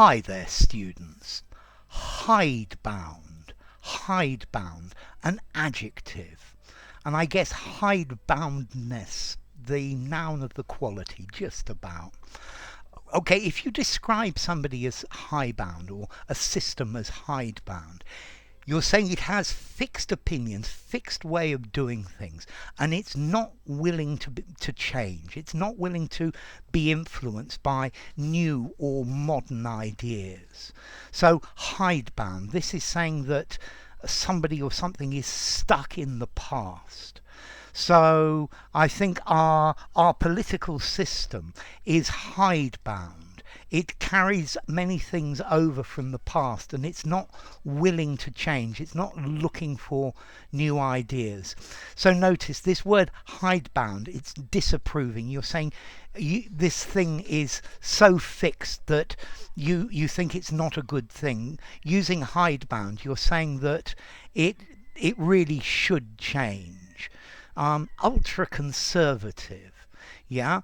Hi there, students. Hidebound. Hidebound, an adjective. And I guess hideboundness, the noun of the quality, just about. Okay, if you describe somebody as hidebound or a system as hidebound, you're saying it has fixed opinions, fixed way of doing things, and it's not willing to change. It's not willing to be influenced by new or modern ideas. So hidebound, this is saying that somebody or something is stuck in the past. So I think our political system is hidebound. It carries many things over from the past, and it's not willing to change. It's not looking for new ideas. So notice this word hidebound, it's disapproving. You're saying this thing is so fixed that you think it's not a good thing. Using hidebound, you're saying that it really should change. Ultra conservative, yeah.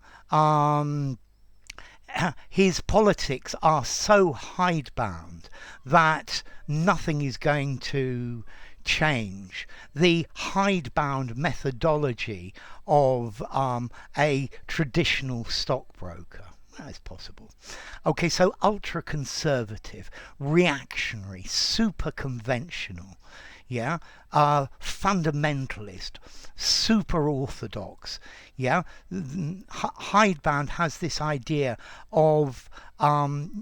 His politics are so hidebound that nothing is going to change. The hidebound methodology of a traditional stockbroker. That is possible. Okay, so ultra conservative, reactionary, super conventional, yeah, fundamentalist, super orthodox, yeah. Hidebound has this idea of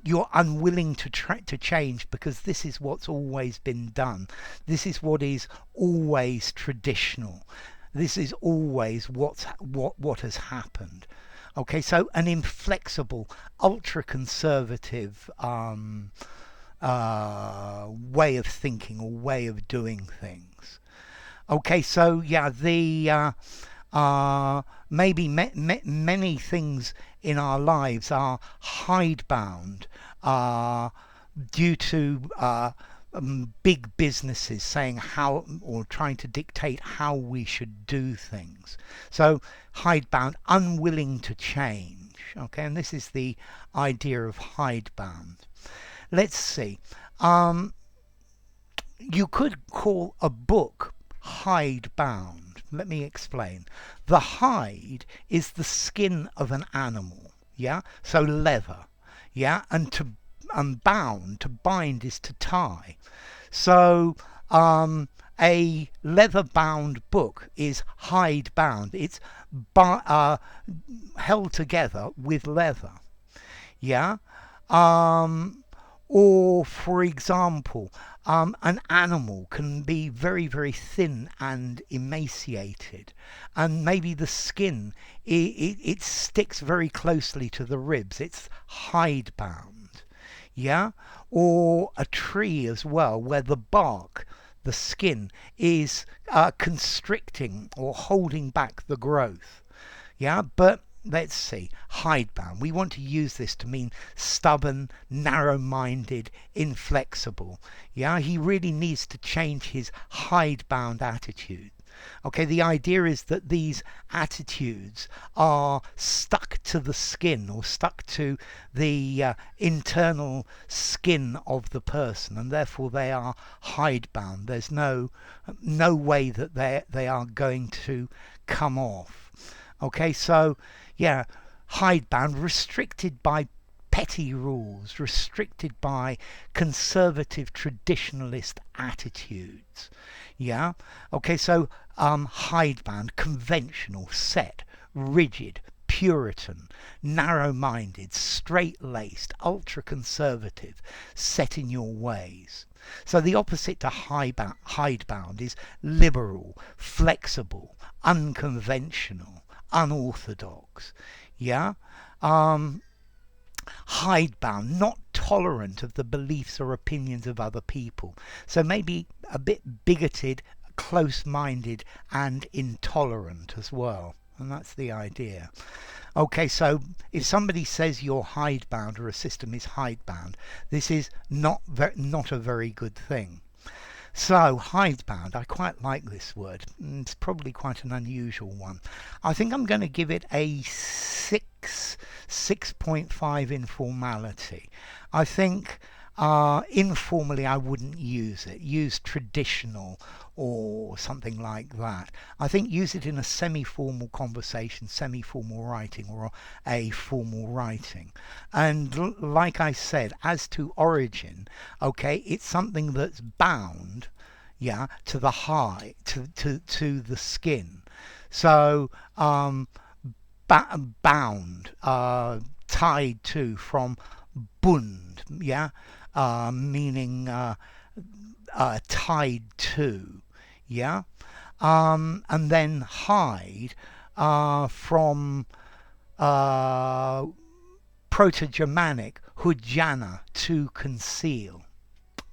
you're unwilling to change because this is what's always been done. This is what is always traditional. This is always what has happened. Okay, so an inflexible, ultra conservative way of thinking or way of doing things. Okay, so yeah, the maybe many things in our lives are hidebound due to big businesses saying how or trying to dictate how we should do things. So hidebound, unwilling to change. Okay, and this is the idea of hidebound. Let's see. You could call a book hidebound. Let me explain. The hide is the skin of an animal, yeah? So leather, yeah? And to bound, to bind is to tie. So a leather-bound book is hidebound. It's held together with leather, yeah? Or, for example, an animal can be very, very thin and emaciated, and maybe the skin, it sticks very closely to the ribs. It's hidebound, yeah? Or a tree as well, where the bark, the skin, is constricting or holding back the growth, yeah? But let's see, hidebound. We want to use this to mean stubborn, narrow-minded, inflexible. Yeah, he really needs to change his hidebound attitude. Okay, the idea is that these attitudes are stuck to the skin or stuck to the internal skin of the person, and therefore they are hidebound. There's no way that they are going to come off. Okay, so yeah, hidebound, restricted by petty rules, restricted by conservative traditionalist attitudes. Yeah, okay, so hidebound, conventional, set, rigid, Puritan, narrow-minded, straight-laced, ultra-conservative, set in your ways. So the opposite to hidebound is liberal, flexible, unconventional, unorthodox, yeah? Hidebound, not tolerant of the beliefs or opinions of other people. So maybe a bit bigoted, close-minded, and intolerant as well. And that's the idea. Okay, so if somebody says you're hidebound or a system is hidebound, this is not a very good thing. So, hidebound, I quite like this word. It's probably quite an unusual one. I think I'm going to give it a 6.5 informality. I think informally I wouldn't use it. Use traditional or something like that. I think use it in a semi-formal conversation, semi-formal writing, or a formal writing. And like I said, as to origin, okay, it's something that's bound, yeah, to the to the skin. So bound, tied to, from bund, yeah, meaning tied to, yeah, and then hide, from uh, Proto-Germanic hujana, to conceal.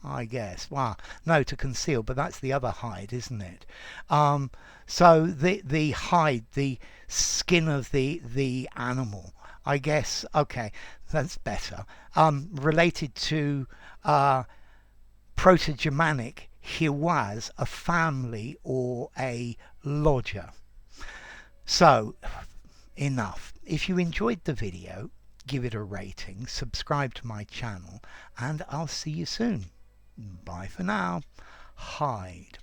I guess. Well, no, to conceal, but that's the other hide, isn't it? Um, so the hide, the skin of the animal. I guess. Okay, that's better. Related to Proto-Germanic, he was a family or a lodger. So enough. If you enjoyed the video, give it a rating, subscribe to my channel, and I'll see you soon. Bye for now. Hide.